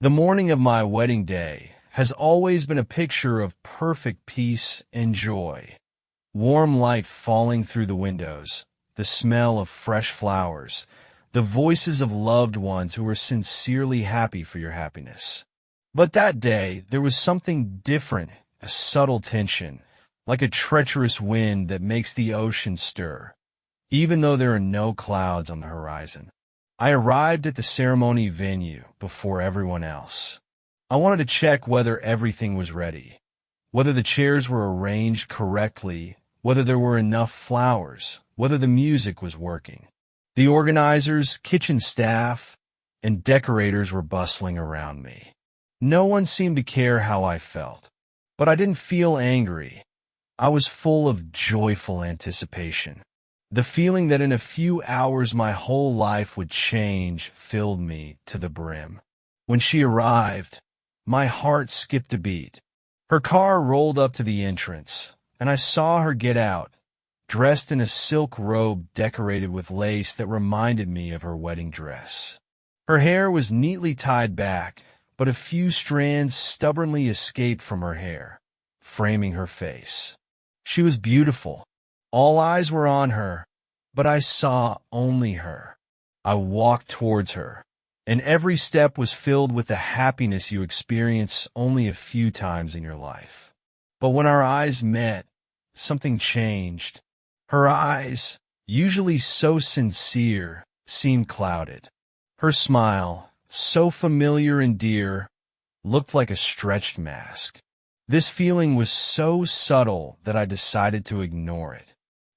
The morning of my wedding day has always been a picture of perfect peace and joy. Warm light falling through the windows, the smell of fresh flowers, the voices of loved ones who were sincerely happy for your happiness. But that day, there was something different, a subtle tension, like a treacherous wind that makes the ocean stir, even though there are no clouds on the horizon. I arrived at the ceremony venue before everyone else. I wanted to check whether everything was ready, whether the chairs were arranged correctly, whether there were enough flowers, whether the music was working. The organizers, kitchen staff, and decorators were bustling around me. No one seemed to care how I felt, but I didn't feel angry. I was full of joyful anticipation. The feeling that in a few hours my whole life would change filled me to the brim. When she arrived, my heart skipped a beat. Her car rolled up to the entrance, and I saw her get out, dressed in a silk robe decorated with lace that reminded me of her wedding dress. Her hair was neatly tied back, but a few strands stubbornly escaped from her hair, framing her face. She was beautiful. All eyes were on her, but I saw only her. I walked towards her, and every step was filled with the happiness you experience only a few times in your life. But when our eyes met, something changed. Her eyes, usually so sincere, seemed clouded. Her smile, so familiar and dear, looked like a stretched mask. This feeling was so subtle that I decided to ignore it.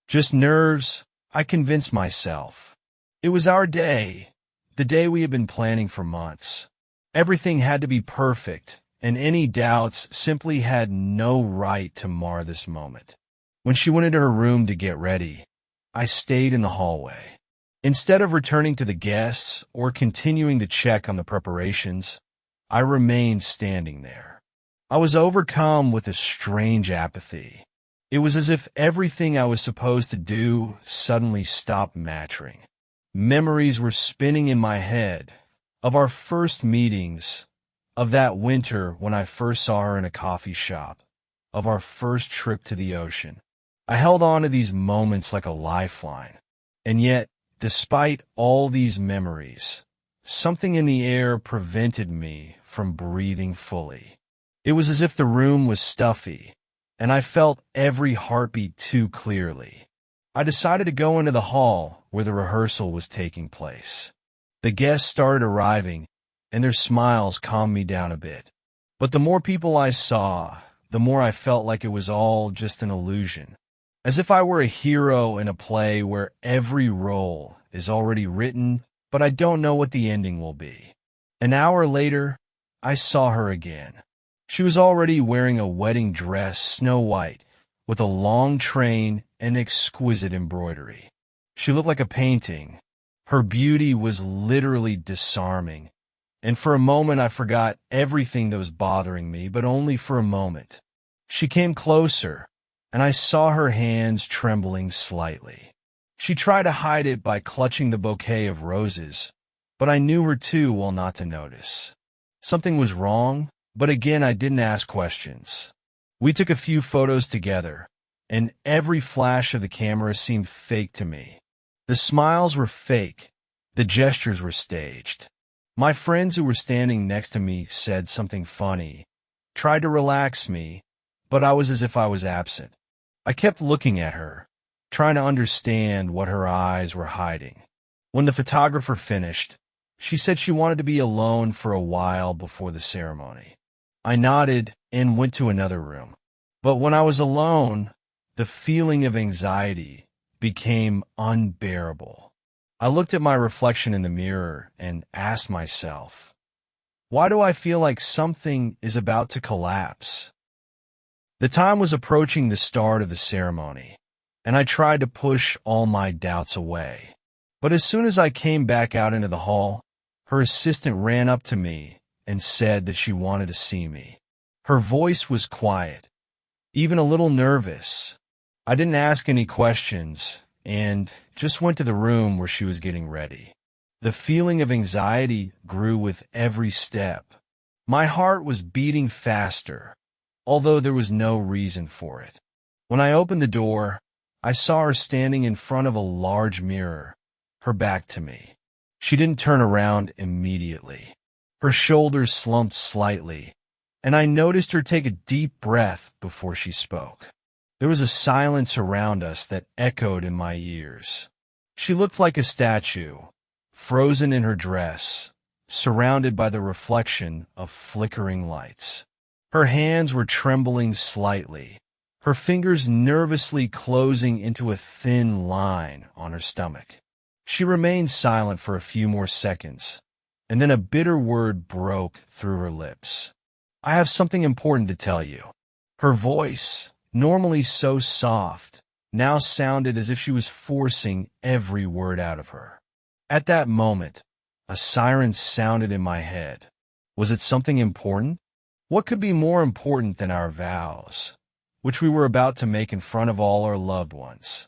Just nerves, I convinced myself. It was our day, the day we had been planning for months. Everything had to be perfect, and any doubts simply had no right to mar this moment. When she went into her room to get ready, I stayed in the hallway. Instead of returning to the guests or continuing to check on the preparations, I remained standing there. I was overcome with a strange apathy. It was as if everything I was supposed to do suddenly stopped mattering. Memories were spinning in my head of our first meetings, of that winter when I first saw her in a coffee shop, of our first trip to the ocean. I held on to these moments like a lifeline, and yet, despite all these memories, something in the air prevented me from breathing fully. It was as if the room was stuffy, and I felt every heartbeat too clearly. I decided to go into the hall where the rehearsal was taking place. The guests started arriving, and their smiles calmed me down a bit. But the more people I saw, the more I felt like it was all just an illusion. As if I were a hero in a play where every role is already written, but I don't know what the ending will be. An hour later, I saw her again. She was already wearing a wedding dress, snow white, with a long train and exquisite embroidery. She looked like a painting. Her beauty was literally disarming, and for a moment I forgot everything that was bothering me, but only for a moment. She came closer, and I saw her hands trembling slightly. She tried to hide it by clutching the bouquet of roses, but I knew her too well not to notice. Something was wrong, but again I didn't ask questions. We took a few photos together, and every flash of the camera seemed fake to me. The smiles were fake, the gestures were staged. My friends who were standing next to me said something funny, tried to relax me, but I was as if I was absent. I kept looking at her, trying to understand what her eyes were hiding. When the photographer finished, she said she wanted to be alone for a while before the ceremony. I nodded and went to another room. But when I was alone, the feeling of anxiety became unbearable. I looked at my reflection in the mirror and asked myself, why do I feel like something is about to collapse? The time was approaching the start of the ceremony, and I tried to push all my doubts away. But as soon as I came back out into the hall, her assistant ran up to me and said that she wanted to see me. Her voice was quiet, even a little nervous. I didn't ask any questions and just went to the room where she was getting ready. The feeling of anxiety grew with every step. My heart was beating faster, although there was no reason for it. When I opened the door, I saw her standing in front of a large mirror, her back to me. She didn't turn around immediately. Her shoulders slumped slightly, and I noticed her take a deep breath before she spoke. There was a silence around us that echoed in my ears. She looked like a statue, frozen in her dress, surrounded by the reflection of flickering lights. Her hands were trembling slightly, her fingers nervously closing into a thin line on her stomach. She remained silent for a few more seconds, and then a bitter word broke through her lips. "I have something important to tell you." Her voice, normally so soft, now sounded as if she was forcing every word out of her. At that moment, a siren sounded in my head. Was it something important? What could be more important than our vows, which we were about to make in front of all our loved ones?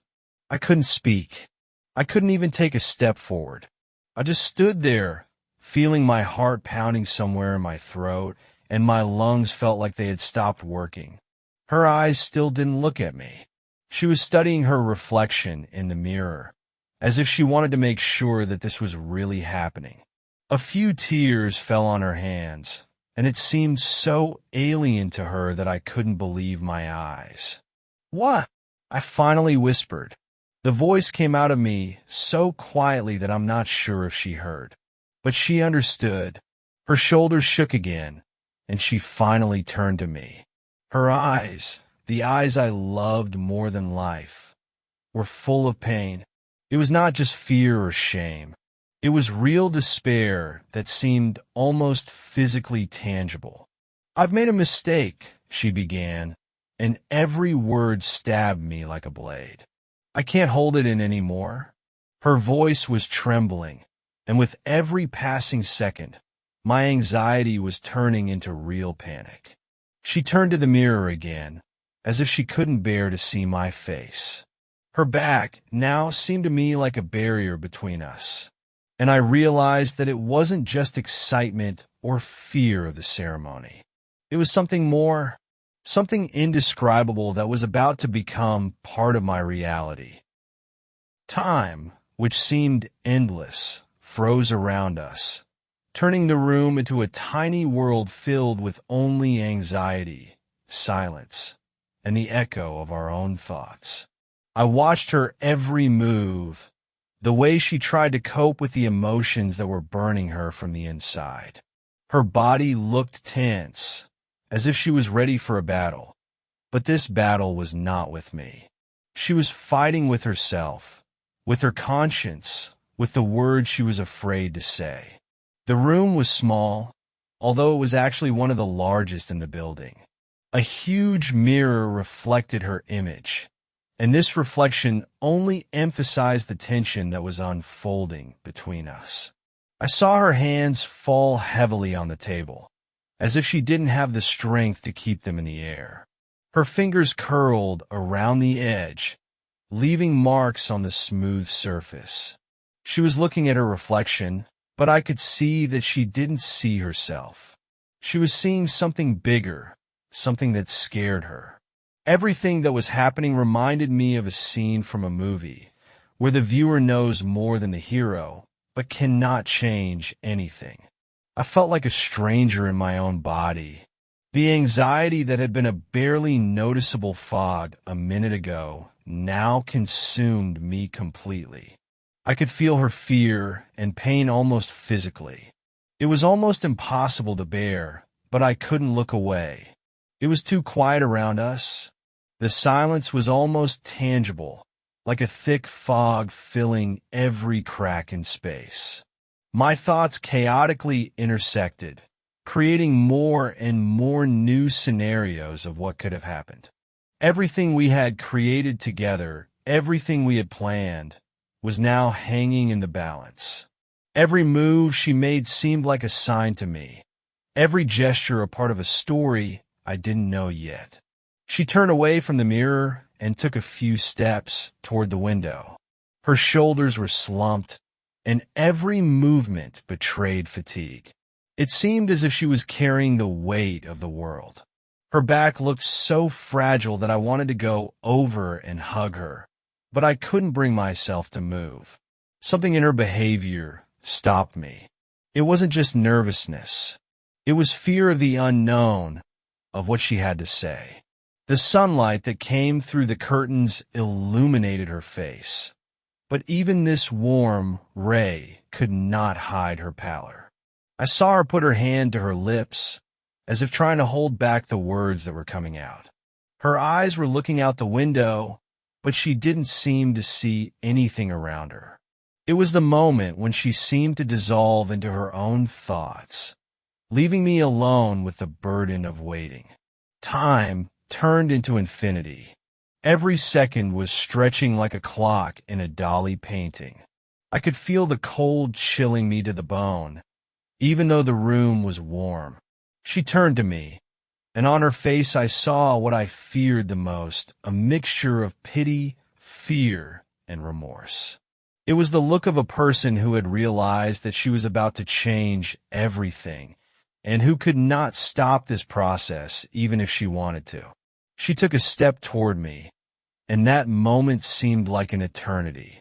I couldn't speak. I couldn't even take a step forward. I just stood there, feeling my heart pounding somewhere in my throat, and my lungs felt like they had stopped working. Her eyes still didn't look at me. She was studying her reflection in the mirror, as if she wanted to make sure that this was really happening. A few tears fell on her hands, and it seemed so alien to her that I couldn't believe my eyes. "What?" I finally whispered. The voice came out of me so quietly that I'm not sure if she heard. But she understood. Her shoulders shook again, and she finally turned to me. Her eyes, the eyes I loved more than life, were full of pain. It was not just fear or shame. It was real despair that seemed almost physically tangible. "I've made a mistake," she began, and every word stabbed me like a blade. "I can't hold it in anymore." Her voice was trembling, and with every passing second, my anxiety was turning into real panic. She turned to the mirror again, as if she couldn't bear to see my face. Her back now seemed to me like a barrier between us, and I realized that it wasn't just excitement or fear of the ceremony. It was something more, something indescribable that was about to become part of my reality. Time, which seemed endless, froze around us, turning the room into a tiny world filled with only anxiety, silence, and the echo of our own thoughts. I watched her every move, the way she tried to cope with the emotions that were burning her from the inside. Her body looked tense, as if she was ready for a battle. But this battle was not with me. She was fighting with herself, with her conscience, with the words she was afraid to say. The room was small, although it was actually one of the largest in the building. A huge mirror reflected her image, and this reflection only emphasized the tension that was unfolding between us. I saw her hands fall heavily on the table, as if she didn't have the strength to keep them in the air. Her fingers curled around the edge, leaving marks on the smooth surface. She was looking at her reflection, but I could see that she didn't see herself. She was seeing something bigger, something that scared her. Everything that was happening reminded me of a scene from a movie, where the viewer knows more than the hero, but cannot change anything. I felt like a stranger in my own body. The anxiety that had been a barely noticeable fog a minute ago now consumed me completely. I could feel her fear and pain almost physically. It was almost impossible to bear, but I couldn't look away. It was too quiet around us. The silence was almost tangible, like a thick fog filling every crack in space. My thoughts chaotically intersected, creating more and more new scenarios of what could have happened. Everything we had created together, everything we had planned, was now hanging in the balance. Every move she made seemed like a sign to me, every gesture a part of a story I didn't know yet. She turned away from the mirror and took a few steps toward the window. Her shoulders were slumped, and every movement betrayed fatigue. It seemed as if she was carrying the weight of the world. Her back looked so fragile that I wanted to go over and hug her, but I couldn't bring myself to move. Something in her behavior stopped me. It wasn't just nervousness. It was fear of the unknown, of what she had to say. The sunlight that came through the curtains illuminated her face, but even this warm ray could not hide her pallor. I saw her put her hand to her lips, as if trying to hold back the words that were coming out. Her eyes were looking out the window, but she didn't seem to see anything around her. It was the moment when she seemed to dissolve into her own thoughts, leaving me alone with the burden of waiting. Time turned into infinity. Every second was stretching like a clock in a Dali painting. I could feel the cold chilling me to the bone, even though the room was warm. She turned to me, and on her face I saw what I feared the most, a mixture of pity, fear, and remorse. It was the look of a person who had realized that she was about to change everything, and who could not stop this process even if she wanted to. She took a step toward me, and that moment seemed like an eternity.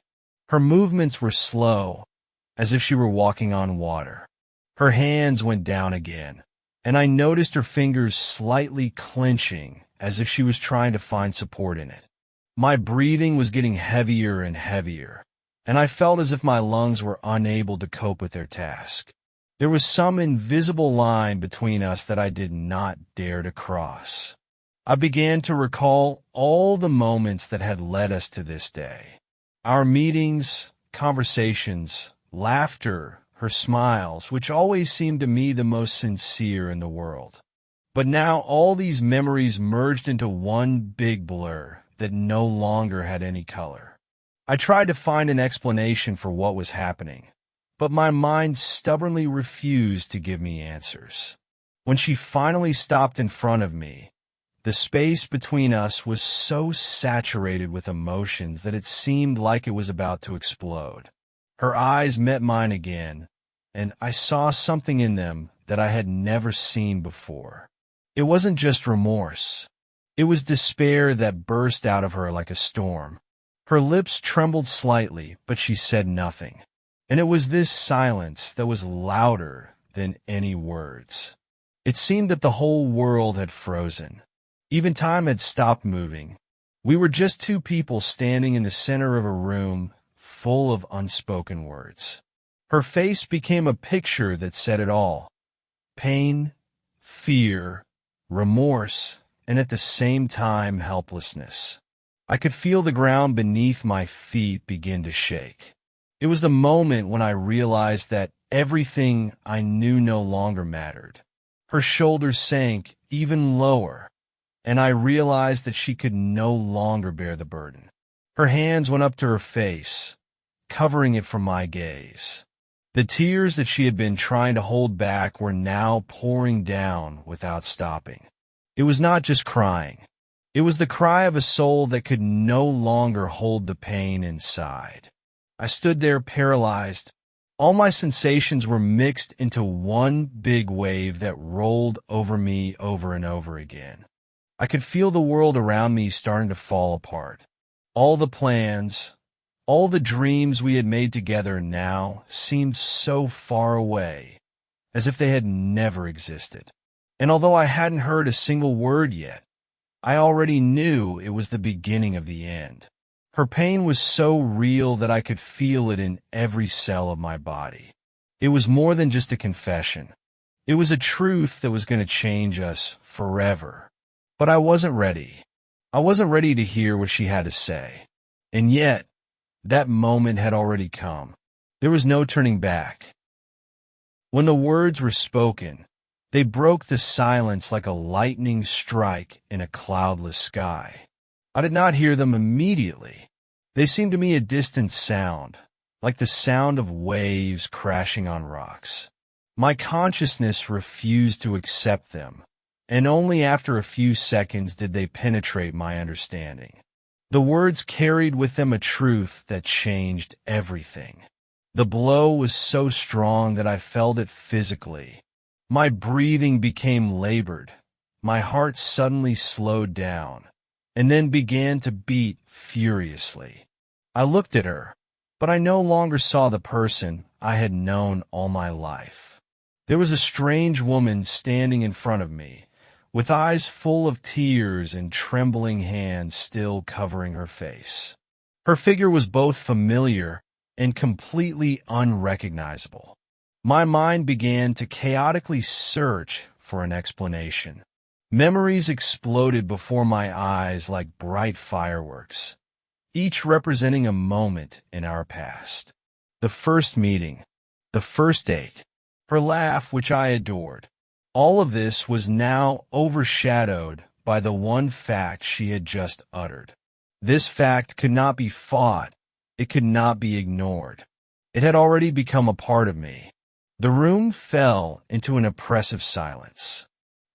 Her movements were slow, as if she were walking on water. Her hands went down again, and I noticed her fingers slightly clenching, as if she was trying to find support in it. My breathing was getting heavier and heavier, and I felt as if my lungs were unable to cope with their task. There was some invisible line between us that I did not dare to cross. I began to recall all the moments that had led us to this day. Our meetings, conversations, laughter, her smiles, which always seemed to me the most sincere in the world. But now all these memories merged into one big blur that no longer had any color. I tried to find an explanation for what was happening, but my mind stubbornly refused to give me answers. When she finally stopped in front of me, the space between us was so saturated with emotions that it seemed like it was about to explode. Her eyes met mine again, and I saw something in them that I had never seen before. It wasn't just remorse. It was despair that burst out of her like a storm. Her lips trembled slightly, but she said nothing. And it was this silence that was louder than any words. It seemed that the whole world had frozen. Even time had stopped moving. We were just two people standing in the center of a room full of unspoken words. Her face became a picture that said it all. Pain, fear, remorse, and at the same time helplessness. I could feel the ground beneath my feet begin to shake. It was the moment when I realized that everything I knew no longer mattered. Her shoulders sank even lower, and I realized that she could no longer bear the burden. Her hands went up to her face, covering it from my gaze. The tears that she had been trying to hold back were now pouring down without stopping. It was not just crying. It was the cry of a soul that could no longer hold the pain inside. I stood there paralyzed. All my sensations were mixed into one big wave that rolled over me over and over again. I could feel the world around me starting to fall apart. All the plans, all the dreams we had made together now seemed so far away, as if they had never existed. And although I hadn't heard a single word yet, I already knew it was the beginning of the end. Her pain was so real that I could feel it in every cell of my body. It was more than just a confession. It was a truth that was going to change us forever. But I wasn't ready. I wasn't ready to hear what she had to say. And yet, that moment had already come. There was no turning back. When the words were spoken, they broke the silence like a lightning strike in a cloudless sky. I did not hear them immediately. They seemed to me a distant sound, like the sound of waves crashing on rocks. My consciousness refused to accept them, and only after a few seconds did they penetrate my understanding. The words carried with them a truth that changed everything. The blow was so strong that I felt it physically, My breathing became labored. My heart suddenly slowed down, and then began to beat furiously. I looked at her, but I no longer saw the person I had known all my life. There was a strange woman standing in front of me, with eyes full of tears and trembling hands still covering her face. Her figure was both familiar and completely unrecognizable. My mind began to chaotically search for an explanation. Memories exploded before my eyes like bright fireworks, each representing a moment in our past. The first meeting, the first date, her laugh which I adored. All of this was now overshadowed by the one fact she had just uttered. This fact could not be fought. It could not be ignored. It had already become a part of me. The room fell into an oppressive silence.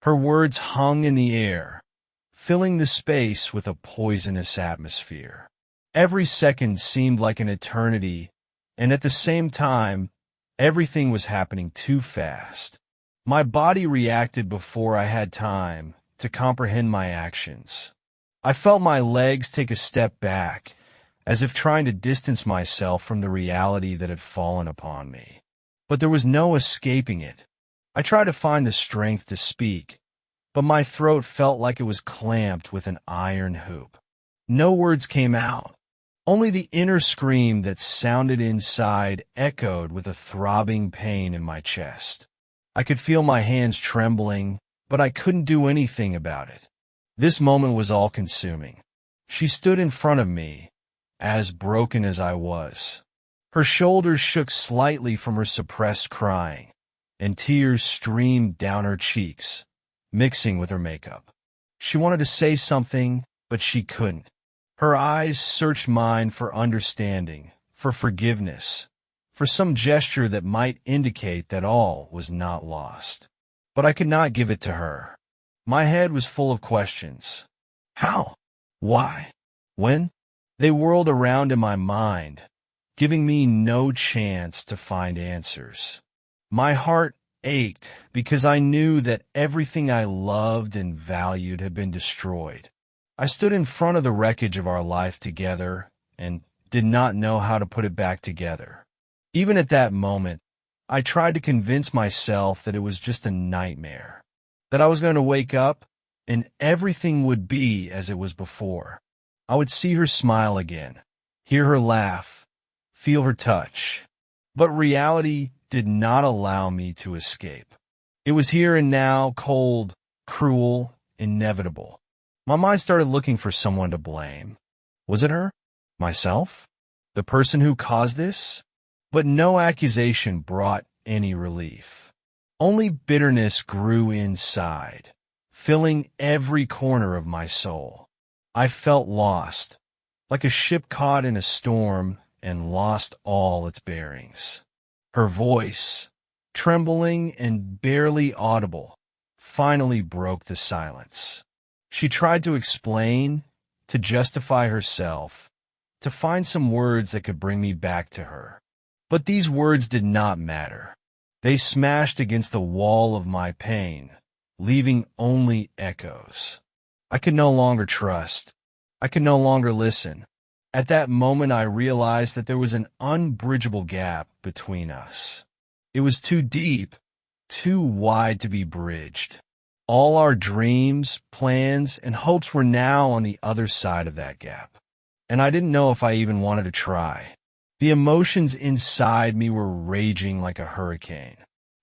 Her words hung in the air, filling the space with a poisonous atmosphere. Every second seemed like an eternity, and at the same time, everything was happening too fast. My body reacted before I had time to comprehend my actions. I felt my legs take a step back, as if trying to distance myself from the reality that had fallen upon me. But there was no escaping it. I tried to find the strength to speak, but my throat felt like it was clamped with an iron hoop. No words came out. Only the inner scream that sounded inside echoed with a throbbing pain in my chest. I could feel my hands trembling, but I couldn't do anything about it. This moment was all-consuming. She stood in front of me, as broken as I was. Her shoulders shook slightly from her suppressed crying, and tears streamed down her cheeks, mixing with her makeup. She wanted to say something, but she couldn't. Her eyes searched mine for understanding, for forgiveness, for some gesture that might indicate that all was not lost. But I could not give it to her. My head was full of questions. How? Why? When? They whirled around in my mind, giving me no chance to find answers. My heart ached because I knew that everything I loved and valued had been destroyed. I stood in front of the wreckage of our life together and did not know how to put it back together. Even at that moment, I tried to convince myself that it was just a nightmare, that I was going to wake up and everything would be as it was before. I would see her smile again, hear her laugh, feel her touch. But reality did not allow me to escape. It was here and now, cold, cruel, inevitable. My mind started looking for someone to blame. Was it her? Myself? The person who caused this? But no accusation brought any relief. Only bitterness grew inside, filling every corner of my soul. I felt lost, like a ship caught in a storm and lost all its bearings. Her voice, trembling and barely audible, finally broke the silence. She tried to explain, to justify herself, to find some words that could bring me back to her. But these words did not matter. They smashed against the wall of my pain, leaving only echoes. I could no longer trust. I could no longer listen. At that moment, I realized that there was an unbridgeable gap between us. It was too deep, too wide to be bridged. All our dreams, plans, and hopes were now on the other side of that gap. And I didn't know if I even wanted to try. The emotions inside me were raging like a hurricane.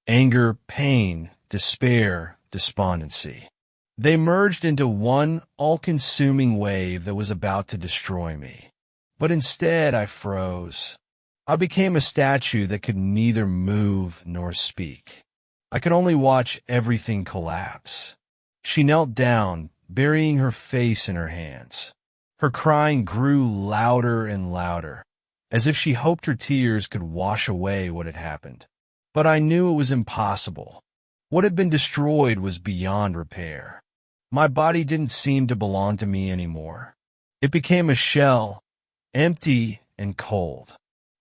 Anger, pain, despair, despondency. They merged into one all-consuming wave that was about to destroy me. But instead, I froze. I became a statue that could neither move nor speak. I could only watch everything collapse. She knelt down, burying her face in her hands. Her crying grew louder and louder, as if she hoped her tears could wash away what had happened. But I knew it was impossible. What had been destroyed was beyond repair. My body didn't seem to belong to me anymore. It became a shell, empty and cold.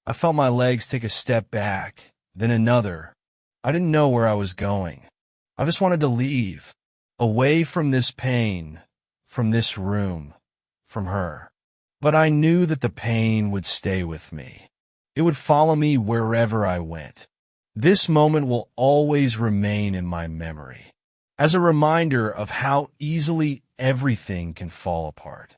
I felt my legs take a step back, then another. I didn't know where I was going. I just wanted to leave, away from this pain, from this room, from her. But I knew that the pain would stay with me. It would follow me wherever I went. This moment will always remain in my memory, as a reminder of how easily everything can fall apart.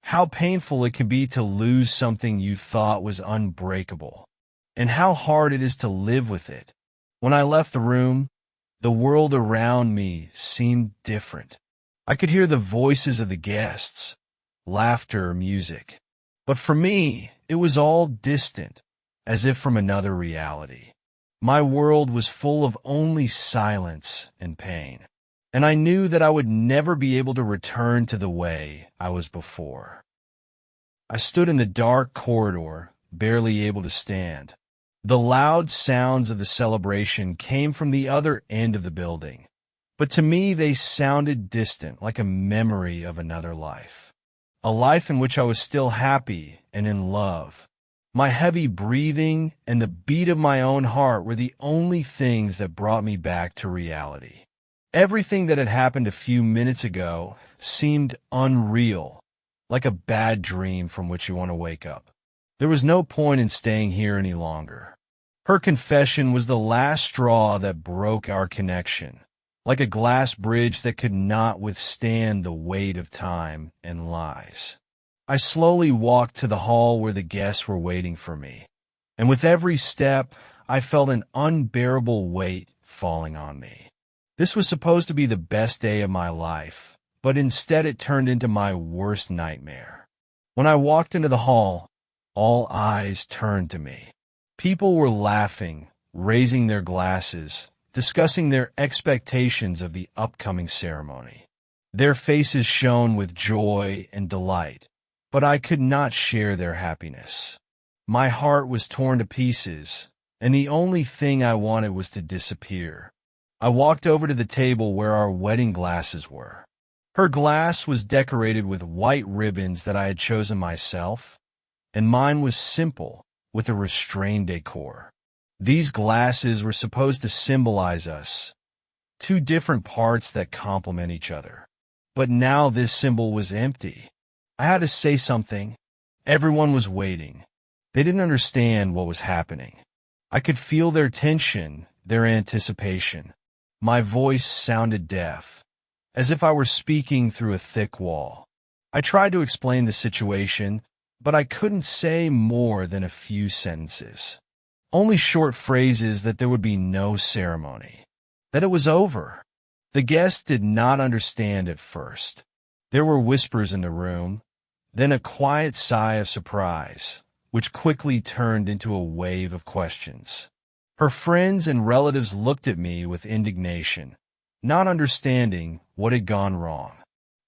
How painful it can be to lose something you thought was unbreakable, and how hard it is to live with it. When I left the room, the world around me seemed different. I could hear the voices of the guests, laughter, music. But for me, it was all distant, as if from another reality. My world was full of only silence and pain, and I knew that I would never be able to return to the way I was before. I stood in the dark corridor, barely able to stand. The loud sounds of the celebration came from the other end of the building, but to me they sounded distant, like a memory of another life. A life in which I was still happy and in love. My heavy breathing and the beat of my own heart were the only things that brought me back to reality. Everything that had happened a few minutes ago seemed unreal, like a bad dream from which you want to wake up. There was no point in staying here any longer. Her confession was the last straw that broke our connection, like a glass bridge that could not withstand the weight of time and lies. I slowly walked to the hall where the guests were waiting for me, and with every step, I felt an unbearable weight falling on me. This was supposed to be the best day of my life, but instead it turned into my worst nightmare. When I walked into the hall, all eyes turned to me. People were laughing, raising their glasses, discussing their expectations of the upcoming ceremony. Their faces shone with joy and delight, but I could not share their happiness. My heart was torn to pieces, and the only thing I wanted was to disappear. I walked over to the table where our wedding glasses were. Her glass was decorated with white ribbons that I had chosen myself, and mine was simple, with a restrained decor. These glasses were supposed to symbolize us, two different parts that complement each other. But now this symbol was empty. I had to say something. Everyone was waiting. They didn't understand what was happening. I could feel their tension, their anticipation. My voice sounded deaf, as if I were speaking through a thick wall. I tried to explain the situation, but I couldn't say more than a few sentences. Only short phrases that there would be no ceremony, that it was over. The guests did not understand at first. There were whispers in the room, then a quiet sigh of surprise, which quickly turned into a wave of questions. Her friends and relatives looked at me with indignation, not understanding what had gone wrong.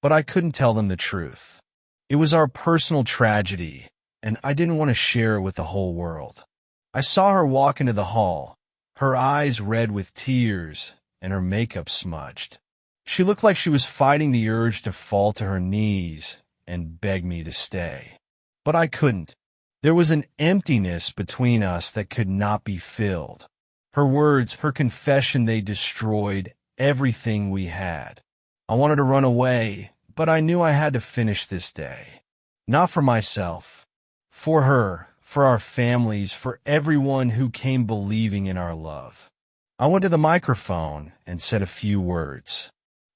But I couldn't tell them the truth. It was our personal tragedy, and I didn't want to share it with the whole world. I saw her walk into the hall, her eyes red with tears and her makeup smudged. She looked like she was fighting the urge to fall to her knees and beg me to stay. But I couldn't. There was an emptiness between us that could not be filled. Her words, her confession, they destroyed everything we had. I wanted to run away, but I knew I had to finish this day. Not for myself, for her, for our families, for everyone who came believing in our love. I went to the microphone and said a few words.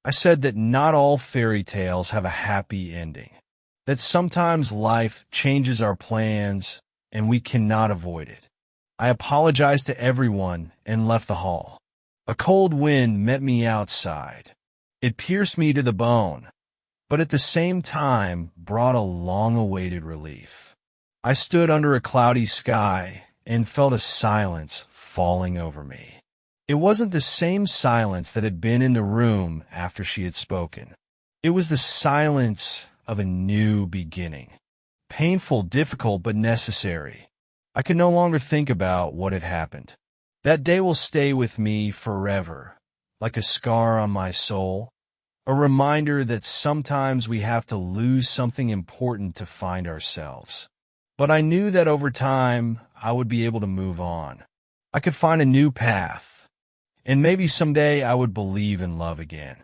I said that not all fairy tales have a happy ending, that sometimes life changes our plans and we cannot avoid it. I apologized to everyone and left the hall. A cold wind met me outside. It pierced me to the bone, but at the same time brought a long-awaited relief. I stood under a cloudy sky and felt a silence falling over me. It wasn't the same silence that had been in the room after she had spoken. It was the silence of a new beginning. Painful, difficult, but necessary. I could no longer think about what had happened. That day will stay with me forever, like a scar on my soul, a reminder that sometimes we have to lose something important to find ourselves. But I knew that over time, I would be able to move on. I could find a new path, And maybe someday I would believe in love again.